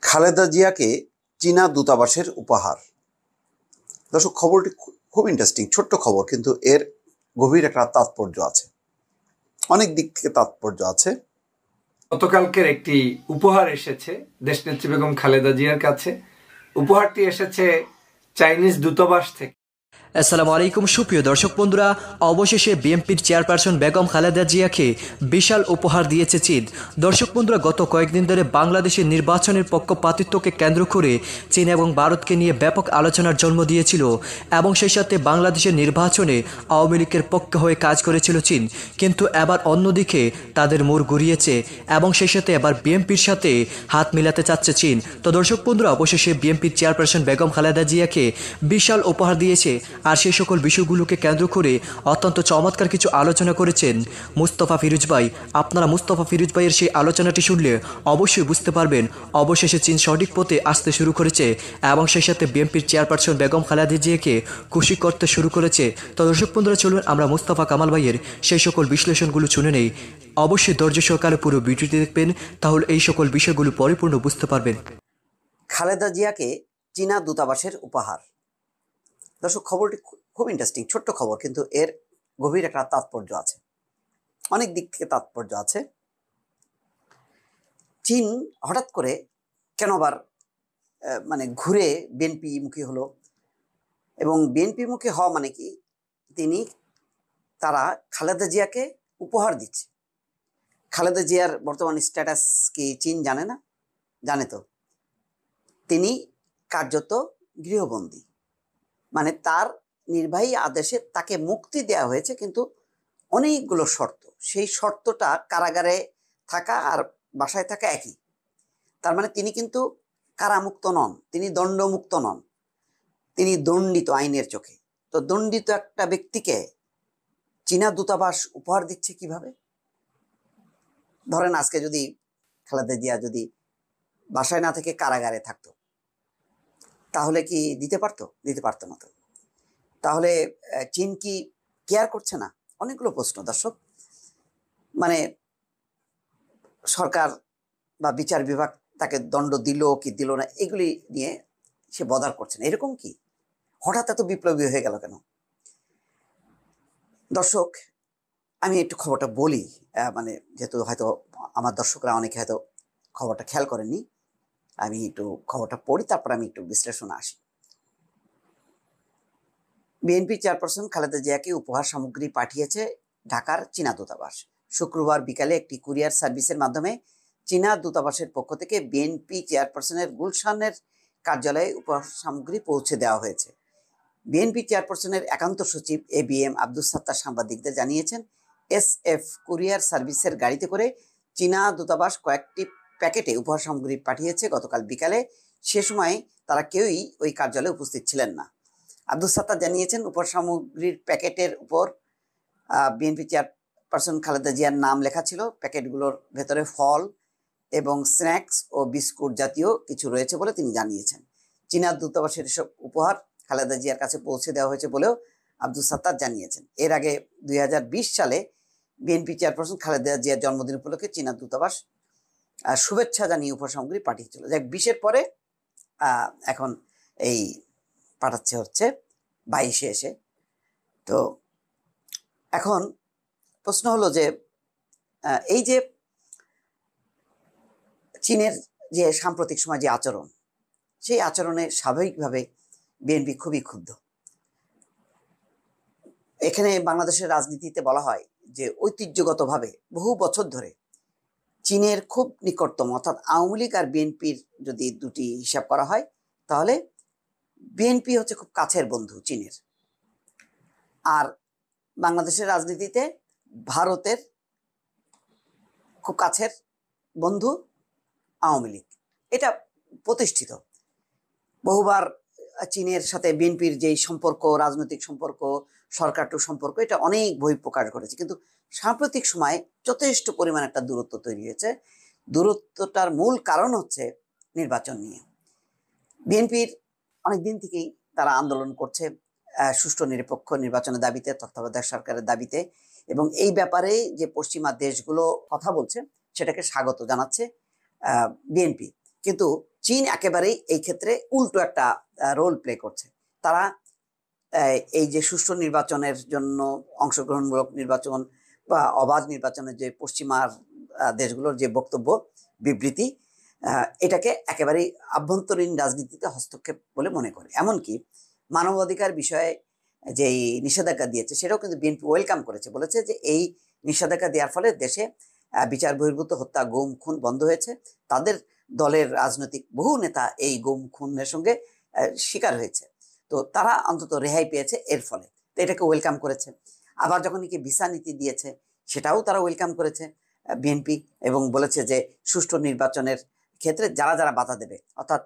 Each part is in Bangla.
খালেদা জিয়াকে চীনা দূতাবাসের উপহার। দর্শক, খবরটি খুব ইন্টারেস্টিং, ছোট্ট খবর, কিন্তু এর গভীর একটা তাৎপর্য আছে, অনেক দিক থেকে তাৎপর্য আছে। গতকালকের একটি উপহার এসেছে দেশনেত্রী বেগম খালেদা জিয়ার কাছে। উপহারটি এসেছে চাইনিজ দূতাবাস থেকে। আসসালামু আলাইকুম সুপ্রিয় দর্শক বন্ধুরা, অবশেষে বিএনপির চেয়ারপারসন বেগম খালেদা জিয়াকে বিশাল উপহার দিয়েছে চীন। দর্শক বন্ধুরা, গত কয়েকদিন ধরে বাংলাদেশের নির্বাচনের পক্ষপাতিত্বকে কেন্দ্র করে চীন এবং ভারতকে নিয়ে ব্যাপক আলোচনার জন্ম দিয়েছিল এবং সেই সাথে বাংলাদেশের নির্বাচনে আওয়ামী লীগের পক্ষে হয়ে কাজ করেছিল চীন। কিন্তু এবার অন্যদিকে তাদের মোড় ঘুরিয়েছে এবং সেই সাথে এবার বিএনপির সাথে হাত মিলাতে চাচ্ছে চীন। তো দর্শক বন্ধুরা, অবশেষে বিএনপির চেয়ারপারসন বেগম খালেদা জিয়াকে বিশাল উপহার দিয়েছে। আর সেই সকল বিষয়গুলোকে কেন্দ্র করে অত্যন্ত চমৎকার কিছু আলোচনা করেছেন মুস্তফা ফিরোজ ভাই। আপনারা মুস্তফা ফিরোজ ভাইয়ের সেই আলোচনাটি শুনলে অবশ্যই বুঝতে পারবেন অবশেষে চীন সঠিক পথে আসতে শুরু করেছে এবং সেই সাথে বিএনপির চেয়ারপারসন বেগম খালেদা জিয়াকে খুশি করতে শুরু করেছে। তো দর্শক বন্ধুরা, চলুন আমরা মুস্তফা কামাল ভাইয়ের সেই সকল বিশ্লেষণগুলো শুনে নেই। অবশ্যই ধৈর্য সহকারে পুরো ভিডিওটি দেখবেন, তাহলে এই সকল বিষয়গুলো পরিপূর্ণ বুঝতে পারবেন। খালেদা জিয়াকে চীনা দূতাবাসের উপহার। দর্শক, খবরটি খুব ইন্টারেস্টিং, ছোট্ট খবর, কিন্তু এর গভীর একটা তাৎপর্য আছে, অনেক দিক থেকে তাৎপর্য আছে। চীন হঠাৎ করে কেন আবার ঘুরে বিএনপি মুখী হলো, এবং বিএনপি মুখী হওয়া মানে কি, তারা খালেদা জিয়াকে উপহার দিচ্ছে। খালেদা জিয়ার বর্তমান স্ট্যাটাস কি চীন জানে না? জানে তো। তিনি কার্যত গৃহবন্দী, মানে তার নির্বাহী আদেশে তাকে মুক্তি দেওয়া হয়েছে, কিন্তু অনেকগুলো শর্ত। সেই শর্তটা কারাগারে থাকা আর বাসায় থাকা একই। তার মানে তিনি কিন্তু কারামুক্ত নন, তিনি দণ্ডমুক্ত নন, তিনি দণ্ডিত আইনের চোখে। তো দণ্ডিত একটা ব্যক্তিকে চীনা দূতাবাস উপহার দিচ্ছে কিভাবে? ধরেন আজকে যদি খালেদা জিয়া যদি বাসায় না থেকে কারাগারে থাকতো, তাহলে কি দিতে পারতো? দিতে পারতো না। তো তাহলে চীন কি কেয়ার করছে না? অনেকগুলো প্রশ্ন দর্শক। মানে সরকার বা বিচার বিভাগ তাকে দণ্ড দিল কি দিল না, এগুলি নিয়ে সে বদার করছে না, এরকম কি? হঠাৎ এত বিপ্লবী হয়ে গেল কেন? দর্শক, আমি একটু খবরটা বলি, যেহেতু হয়তো আমার দর্শকরা অনেকে হয়তো খবরটা খেয়াল করেননি, আমি একটু খবরটা পড়ি, তারপর আমি একটু বিশ্লেষণে আসি। বিএনপি চেয়ারপারসন খালেদা জিয়াকে উপহার সামগ্রী পাঠিয়েছে ঢাকার চীনা দূতাবাস। শুক্রবার বিকালে একটি কুরিয়ার সার্ভিসের মাধ্যমে চীনা দূতাবাসের পক্ষ থেকে বিএনপি চেয়ারপারসনের গুলশানের কার্যালয়ে উপহার সামগ্রী পৌঁছে দেওয়া হয়েছে। বিএনপি চেয়ারপারসনের একান্ত সচিব ABM আব্দুস সাত্তার সাংবাদিকদের জানিয়েছেন, SF কুরিয়ার সার্ভিসের গাড়িতে করে চীনা দূতাবাস কয়েকটি প্যাকেটে উপহার সামগ্রী পাঠিয়েছে গতকাল বিকালে। সে সময় তারা কেউই ওই কার্যালয়ে উপস্থিত ছিলেন না। আব্দুস সাত্তার জানিয়েছেন, উপহার সামগ্রীর প্যাকেটের উপর বিএনপি চেয়ারপারসন খালেদা জিয়ার নাম লেখা ছিল। প্যাকেটগুলোর ভেতরে ফল এবং স্ন্যাক্স ও বিস্কুট জাতীয় কিছু রয়েছে বলে তিনি জানিয়েছেন। চীনা দূতাবাসের এসব উপহার খালেদা জিয়ার কাছে পৌঁছে দেওয়া হয়েছে বলেও আব্দুস সাত্তার জানিয়েছেন। এর আগে 2020 সালে বিএনপি চেয়ারপারসন খালেদা জিয়ার জন্মদিন উপলক্ষে চীনা দূতাবাস শুভেচ্ছা জানিয়ে উপহার সামগ্রী পাঠিয়েছিল। 20-এর পরে এখন এই পাঠাচ্ছে হচ্ছে 22-এ এসে। তো এখন প্রশ্ন হলো যে এই যে চীনের যে সাম্প্রতিক সময় যে আচরণ, সেই আচরণে স্বাভাবিকভাবে বিএনপি খুবই ক্ষুব্ধ। এখানে বাংলাদেশের রাজনীতিতে বলা হয় যে ঐতিহ্যগতভাবে বহু বছর ধরে চীনের খুব নিকটতম, অর্থাৎ আওয়ামী লীগ আর বিএনপির যদি দুটি হিসাব করা হয়, তাহলে বিএনপি হচ্ছে খুব কাছের বন্ধু চীনের। আর বাংলাদেশের রাজনীতিতে ভারতের খুব কাছের বন্ধু আওয়ামী লীগ, এটা প্রতিষ্ঠিত। বহুবার চীনের সাথে বিএনপির যেই সম্পর্ক, রাজনৈতিক সম্পর্ক, সরকার টু সম্পর্ক, এটা অনেক বহিঃপ্রকাশ ঘটেছে। কিন্তু সাম্প্রতিক সময়ে যথেষ্ট পরিমাণ একটা দূরত্ব তৈরি হয়েছে। দূরত্বটার মূল কারণ হচ্ছে নির্বাচন নিয়ে। বিএনপির অনেক দিন থেকেই তারা আন্দোলন করছে সুষ্ঠু নিরপেক্ষ নির্বাচনের দাবিতে, তত্ত্বাবধায়ক সরকারের দাবিতে, এবং এই ব্যাপারে যে পশ্চিমা দেশগুলো কথা বলছে সেটাকে স্বাগত জানাচ্ছে বিএনপি। কিন্তু চীন একেবারেই এই ক্ষেত্রে উল্টো একটা রোল প্লে করছে। তারা এই যে সুষ্ঠু নির্বাচনের জন্য, অংশগ্রহণমূলক নির্বাচন বা অবাধ নির্বাচনের যে পশ্চিমার দেশগুলোর যে বক্তব্য, বিবৃতি, এটাকে একেবারেই আভ্যন্তরীণ রাজনীতিতে হস্তক্ষেপ বলে মনে করে। এমনকি মানবাধিকার বিষয়ে যেই নিষেধাজ্ঞা দিয়েছে সেটাও কিন্তু বিএনপি ওয়েলকাম করেছে, বলেছে যে এই নিষেধাজ্ঞা দেওয়ার ফলে দেশে বিচার বহির্ভূত হত্যা, গুম, খুন বন্ধ হয়েছে। তাদের দলের রাজনৈতিক বহু নেতা এই গুম খুনের সঙ্গে শিকার হয়েছে, তো তারা অন্তত রেহাই পেয়েছে এর ফলে, তো এটাকে ওয়েলকাম করেছে। আবার যখন কি ভিসা নীতি দিয়েছে সেটাও তারা ওয়েলকাম করেছে বিএনপি, এবং বলেছে যে সুষ্ঠু নির্বাচনের ক্ষেত্রে যারা যারা বাধা দেবে, অর্থাৎ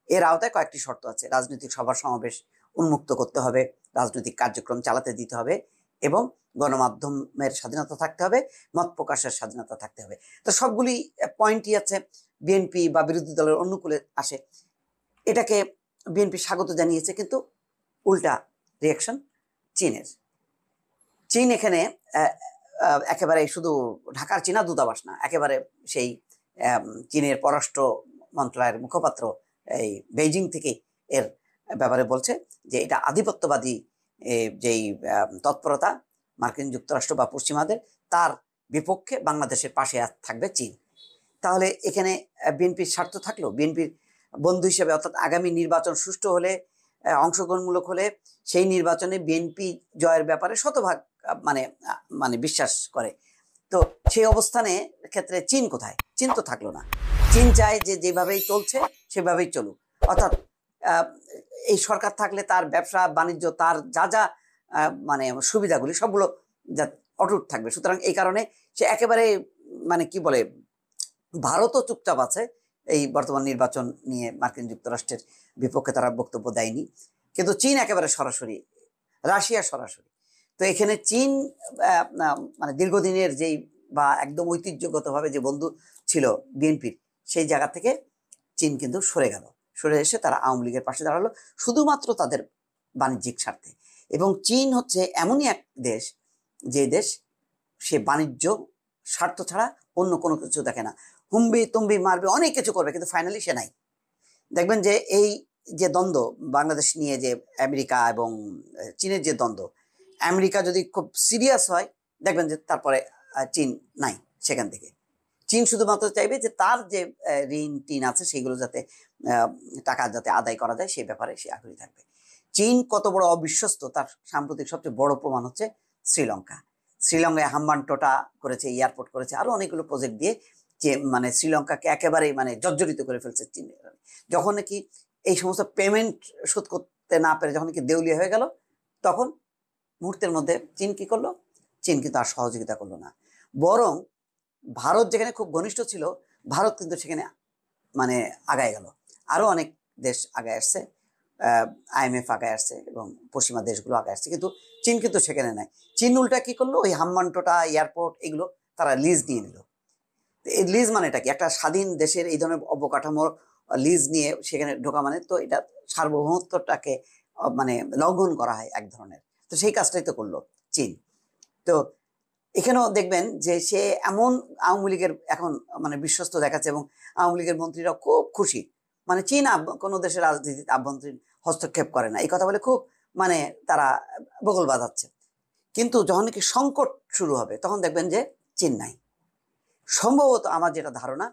এর আওতায় কয়েকটি শর্ত আছে। রাজনৈতিক সভা সমাবেশ উন্মুক্ত করতে হবে, রাজনৈতিক কার্যক্রম চালাতে দিতে হবে, এবং গণমাধ্যমের স্বাধীনতা থাকতে হবে, মত প্রকাশের স্বাধীনতা থাকতে হবে। তো সবগুলি পয়েন্টই আছে বিএনপি বা বিরোধী দলের অনুকূলে আসে। এটাকে বিএনপি স্বাগত জানিয়েছে, কিন্তু উল্টা রিয়াকশন চীনের। চীন এখানে একেবারে শুধু ঢাকার চীনা দূতাবাস না, একেবারে সেই চীনের পররাষ্ট্র মন্ত্রণালয়ের মুখপাত্র এই বেইজিং থেকে এর ব্যাপারে বলছে যে এটা আধিপত্যবাদী যেই তৎপরতা মার্কিন যুক্তরাষ্ট্র বা পশ্চিমাদের, তার বিপক্ষে বাংলাদেশের পাশে থাকবে চীন। তাহলে এখানে বিএনপির স্বার্থ থাকলো, বিএনপির বন্ধু হিসেবে, অর্থাৎ আগামী নির্বাচন সুষ্ঠু হলে, অংশগ্রহণমূলক হলে সেই নির্বাচনে বিএনপি জয়ের ব্যাপারে শতভাগ মানে বিশ্বাস করে। তো সেই অবস্থানে ক্ষেত্রে চীন কোথায়? চীন তো থাকলো না। চীন চায় যে যেভাবেই চলছে সেভাবেই চলুক, অর্থাৎ এই সরকার থাকলে তার ব্যবসা বাণিজ্য, তার যা যা মানে সুবিধাগুলি সবগুলো যা অটুট থাকবে। সুতরাং এই কারণে সে একেবারে কি বলে, ভারতও চুপচাপ আছে এই বর্তমান নির্বাচন নিয়ে, মার্কিন যুক্তরাষ্ট্রের বিপক্ষে তারা বক্তব্য দেয়নি। কিন্তু চীন একেবারে সরাসরি, রাশিয়া সরাসরি। তো এখানে চীন দীর্ঘদিনের যেই বা একদম ঐতিহ্যগতভাবে যে বন্ধু ছিল বিএনপির, সেই জায়গা থেকে চীন কিন্তু সরে এসে তারা আওয়ামী লীগের পাশে দাঁড়ালো শুধুমাত্র তাদের বাণিজ্যিক স্বার্থে। এবং চীন হচ্ছে এমনই এক দেশ, যে দেশ সে বাণিজ্য স্বার্থ ছাড়া অন্য কোনো কিছু দেখে না। হুম্বি তুম্বি মারবে, অনেক কিছু করবে, কিন্তু ফাইনালি সে নাই। দেখবেন যে এই যে দ্বন্দ্ব বাংলাদেশ নিয়ে, যে আমেরিকা এবং চীনের যে দ্বন্দ্ব, আমেরিকা যদি খুব সিরিয়াস হয়, দেখবেন যে তারপরে চীন নাই সেখান থেকে। চীন শুধুমাত্র চাইবে যে তার যে ঋণ টিন আছে সেগুলো যাতে টাকা যাতে আদায় করা যায়, সেই ব্যাপারে সে আগ্রহী থাকবে। চীন কত বড় অবিশ্বস্ত তার সাম্প্রতিক সবচেয়ে বড় প্রমাণ হচ্ছে শ্রীলঙ্কা। শ্রীলঙ্কায় হাম্বানটোটা করেছে, এয়ারপোর্ট করেছে, আরো অনেকগুলো প্রজেক্ট দিয়ে যে শ্রীলঙ্কাকে একেবারেই জর্জরিত করে ফেলছে চীন। যখন নাকি এই সমস্ত পেমেন্ট শোধ করতে না পেরে যখন নাকি দেউলিয়া হয়ে গেল, তখন মুহূর্তের মধ্যে চীন কি করলো? চীন কিন্তু আর সহযোগিতা করলো না, বরং ভারত যেখানে খুব ঘনিষ্ঠ ছিল, ভারত কিন্তু সেখানে আগায় গেল। আরো অনেক দেশ আগায় আসছে, IMF আগায় আসছে এবং পশ্চিমা দেশগুলো আগায় আসছে, কিন্তু চীন কিন্তু সেখানে নাই। চীন উল্টা কি করলো? ওই হাম্বানটোটা, এয়ারপোর্ট, এগুলো তারা লিজ নিয়ে নিল। এই লিজ মানেটা কি? একটা স্বাধীন দেশের এই ধরনের অবকাঠামোর লিজ নিয়ে সেখানে ঢোকা তো এটা সার্বভৌমত্বটাকে লঙ্ঘন করা হয় এক ধরনের। তো সেই কাজটাই তো করলো চীন। তো এখানেও দেখবেন যে সে এমন আওয়ামী লীগের এখন বিশ্বস্ত দেখাচ্ছে, এবং আওয়ামী লীগের মন্ত্রীরা খুব খুশি। চীন কোনো দেশের রাজনীতিতে আভ্যন্তরীণ হস্তক্ষেপ করে না, এই কথা বলে খুব তারা বগল বাঁধাচ্ছে। কিন্তু যখন নাকি সংকট শুরু হবে, তখন দেখবেন যে চীন নাই। সম্ভবত আমার যেটা ধারণা,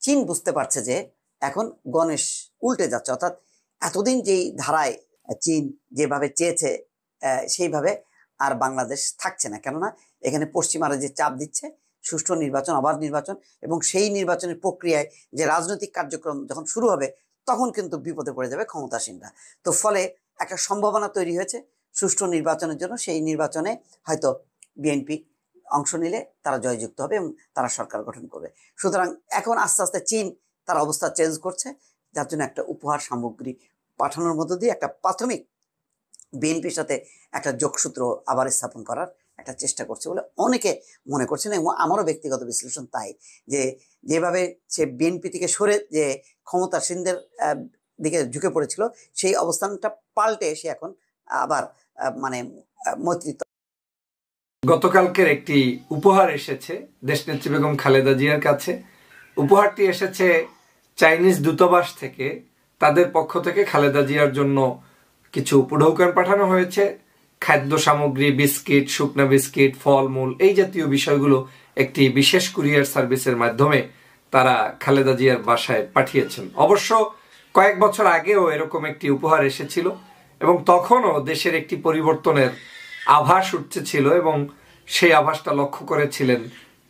চীন বুঝতে পারছে যে এখন গণেশ উল্টে যাচ্ছে, অর্থাৎ এতদিন যেই ধারায় চীন যেভাবে চেয়েছে সেইভাবে আর বাংলাদেশ থাকছে না। কেননা এখানে পশ্চিমারা যে চাপ দিচ্ছে, সুষ্ঠু নির্বাচন, অবাধ নির্বাচন, এবং সেই নির্বাচনের প্রক্রিয়ায় যে রাজনৈতিক কার্যক্রম যখন শুরু হবে, তখন কিন্তু বিপদে পড়ে যাবে ক্ষমতাসীনরা। তো ফলে একটা সম্ভাবনা তৈরি হয়েছে সুষ্ঠু নির্বাচনের জন্য। সেই নির্বাচনে হয়তো বিএনপি অংশ নিলে তারা জয়যুক্ত হবে এবং তারা সরকার গঠন করবে। সুতরাং এখন আস্তে আস্তে চীন তার অবস্থা চেঞ্জ করছে, যার জন্য একটা উপহার সামগ্রী পাঠানোর মধ্য দিয়ে একটা প্রাথমিক বিএনপির সাথে একটা যোগসূত্র আবার স্থাপন করার একটা চেষ্টা করছে বলে অনেকে মনে করছেন, এবং আমারও ব্যক্তিগত বিশ্লেষণ তাই, যে যেভাবে সে বিএনপি থেকে সরে যে ক্ষমতাসীনদের দিকে ঝুঁকে পড়েছিল, সেই অবস্থানটা পাল্টে এসে এখন আবার মৈত্রী। গতকালকের একটি উপহার এসেছে দেশনেত্রী বেগম খালেদা জিয়ার কাছে। উপহারটি এসেছে চাইনিজ দূতাবাস থেকে তাদের পক্ষ থেকে খালেদা জিয়ার জন্য কিছু উপঢৌকন পাঠানো হয়েছে। খাদ্য সামগ্রী, বিস্কিট, শুকনা বিস্কিট, ফলমূল, এই জাতীয় বিষয়গুলো একটি বিশেষ কুরিয়ার সার্ভিসের মাধ্যমে তারা খালেদা জিয়ার বাসায় পাঠিয়েছেন। অবশ্য কয়েক বছর আগেও এরকম একটি উপহার এসেছিল এবং তখনও দেশের একটি পরিবর্তনের আভাস উঠতেছিল এবং সেই আভাসটা লক্ষ্য করেছিলেন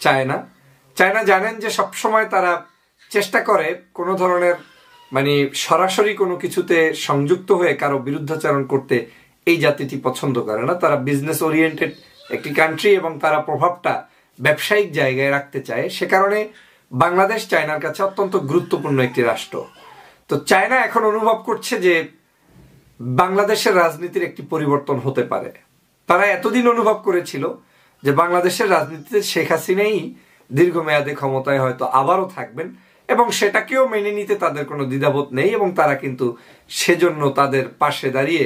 চায়না। জানেন যে সবসময় তারা চেষ্টা করে কোনো ধরনের সরাসরি কোনো কিছুতে সংযুক্ত হয়ে কারো বিরুদ্ধাচরণ করতে এই জাতিটি পছন্দ করে না। তারা বিজনেস ওরিয়েন্টেড একটি কান্ট্রি এবং তারা প্রভাবটা ব্যবসায়িক জায়গায় রাখতে চায়। সে কারণে বাংলাদেশ চায়নার কাছে অত্যন্ত গুরুত্বপূর্ণ একটি রাষ্ট্র। তো চায়না এখন অনুভব করছে যে বাংলাদেশের রাজনীতির একটি পরিবর্তন হতে পারে। তারা এতদিন অনুভব করেছিল যে বাংলাদেশের রাজনীতিতে শেখ হাসিনাই দীর্ঘমেয়াদে ক্ষমতায় হয়তো আবারও থাকবেন এবং সেটাকেও মেনে নিতে তাদের কোনো দ্বিধাবোধ নেই এবং তারা কিন্তু সেজন্য তাদের পাশে দাঁড়িয়ে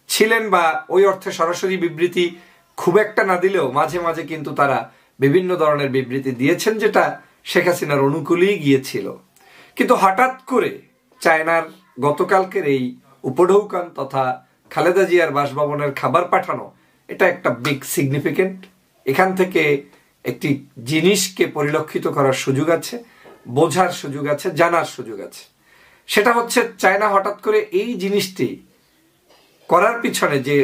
ছিলেন, বা ওই অর্থে সরাসরি বিবৃতি খুব একটা না দিলেও মাঝে মাঝে কিন্তু তারা বিভিন্ন ধরনের বিবৃতি দিয়েছেন যেটা শেখ হাসিনার অনুকূলেই গিয়েছিল। কিন্তু হঠাৎ করে চায়নার গতকালকের এই উপঢৌকন তথা খালেদা জিয়ার বাসভবনের খাবার পাঠানো, এটা একটা বিগ সিগনিফিকেন্ট। এখান থেকে একটি জিনিসকে পরিলক্ষিত করার সুযোগ আছে, বোঝার সুযোগ আছে, জানার সুযোগ আছে। সেটা হচ্ছে চায়না হঠাৎ করে এই জিনিসটি করার পিছনে যে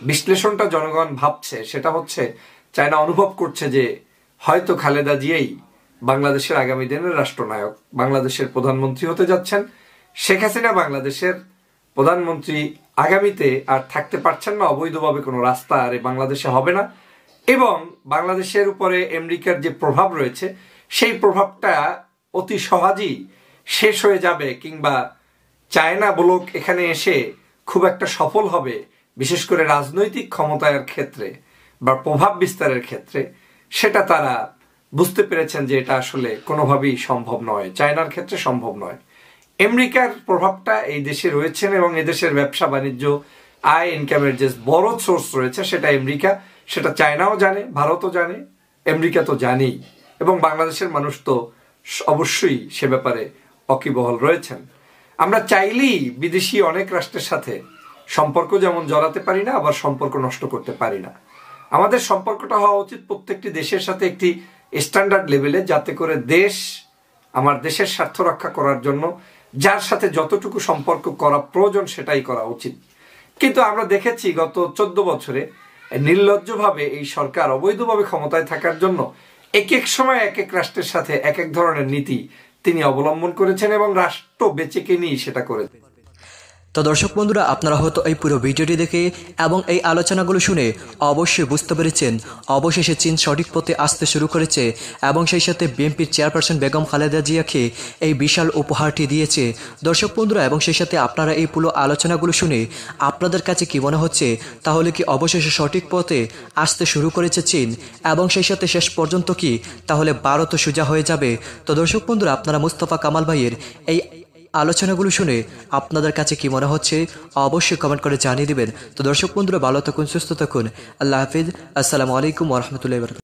বিশ্লেষণটা জনগণ ভাবছে সেটা হচ্ছে চায়না অনুভব করছে যে হয়তো খালেদা জিয়াই বাংলাদেশের আগামী দিনের রাষ্ট্রনায়ক, বাংলাদেশের প্রধানমন্ত্রী হতে যাচ্ছেন। শেখ হাসিনা বাংলাদেশের প্রধানমন্ত্রী আগামীতে আর থাকতে পারছেন না, অবৈধভাবে কোনো রাস্তা আর বাংলাদেশে হবে না এবং বাংলাদেশের উপরে আমেরিকার যে প্রভাব রয়েছে সেই প্রভাবটা অতি সহজেই শেষ হয়ে যাবে, কিংবা চায়না ব্লক এখানে এসে খুব একটা সফল হবে, বিশেষ করে রাজনৈতিক ক্ষমতার ক্ষেত্রে বা প্রভাব বিস্তারের ক্ষেত্রে, সেটা তারা বুঝতে পেরেছেন যে এটা আসলে কোনোভাবেই সম্ভব নয়, চায়নার ক্ষেত্রে সম্ভব নয়। আমেরিকার প্রভাবটা এই দেশে রয়েছেন এবং এদেশের ব্যবসা বাণিজ্য, আয় ইনকামের যে বড় সোর্স রয়েছে সেটা আমেরিকা, সেটা চায়নাও জানে, ভারতও জানে, আমেরিকা তো জানেই এবং বাংলাদেশের মানুষ তো অবশ্যই সে ব্যাপারে ওয়াকিবহাল রয়েছেন। আমরা চাইলেই বিদেশি অনেক রাষ্ট্রের সাথে সম্পর্ক যেমন জড়াতে পারি না, আবার সম্পর্ক নষ্ট করতে পারি না। আমাদের সম্পর্কটা হওয়া উচিত প্রত্যেকটি দেশের সাথে একটি স্ট্যান্ডার্ড লেভেলে, যাতে করে দেশ আমার দেশের স্বার্থ রক্ষা করার জন্য যার সাথে যতটুকু সম্পর্ক করা প্রয়োজন সেটাই করা উচিত। কিন্তু আমরা দেখেছি গত 14 বছরে নির্লজ্জভাবে এই সরকার অবৈধভাবে ক্ষমতায় থাকার জন্য এক এক সময় এক এক রাষ্ট্রের সাথে এক এক ধরনের নীতি তিনি অবলম্বন করেছেন এবং রাষ্ট্র বেঁচেকে নিয়ে সেটা করেছেন। তো দর্শক বন্ধুরা, আপনারা হয়তো এই পুরো ভিডিওটি দেখে এবং এই আলোচনাগুলো শুনে অবশ্যই বুঝতে পেরেছেন অবশেষে চীন সঠিক পথে আসতে শুরু করেছে এবং সেই সাথে বিএনপির চেয়ারপারসন বেগম খালেদা জিয়াকে এই বিশাল উপহারটি দিয়েছে। দর্শক বন্ধুরা, এবং সেই সাথে আপনারা এই পুরো আলোচনাগুলো শুনে আপনাদের কাছে কি মনে হচ্ছে? তাহলে কি অবশেষে সঠিক পথে আসতে শুরু করেছে চীন এবং সেই সাথে শেষ পর্যন্ত কি তাহলে ভারত সোজা হয়ে যাবে? তো দর্শক বন্ধুরা, আপনারা মুস্তাফা কামাল ভাইয়ের এই আলোচনাগুলো শুনে আপনাদের কাছে কি মনে হচ্ছে অবশ্যই কমেন্ট করে জানিয়ে দিবেন। তো দর্শক বন্ধুরা, ভালো থাকুন, সুস্থ থাকুন, আল্লাহ হাফিজ, আসসালামু আলাইকুম ওয়া রাহমাতুল্লাহি ওয়া বারাকাতুহু।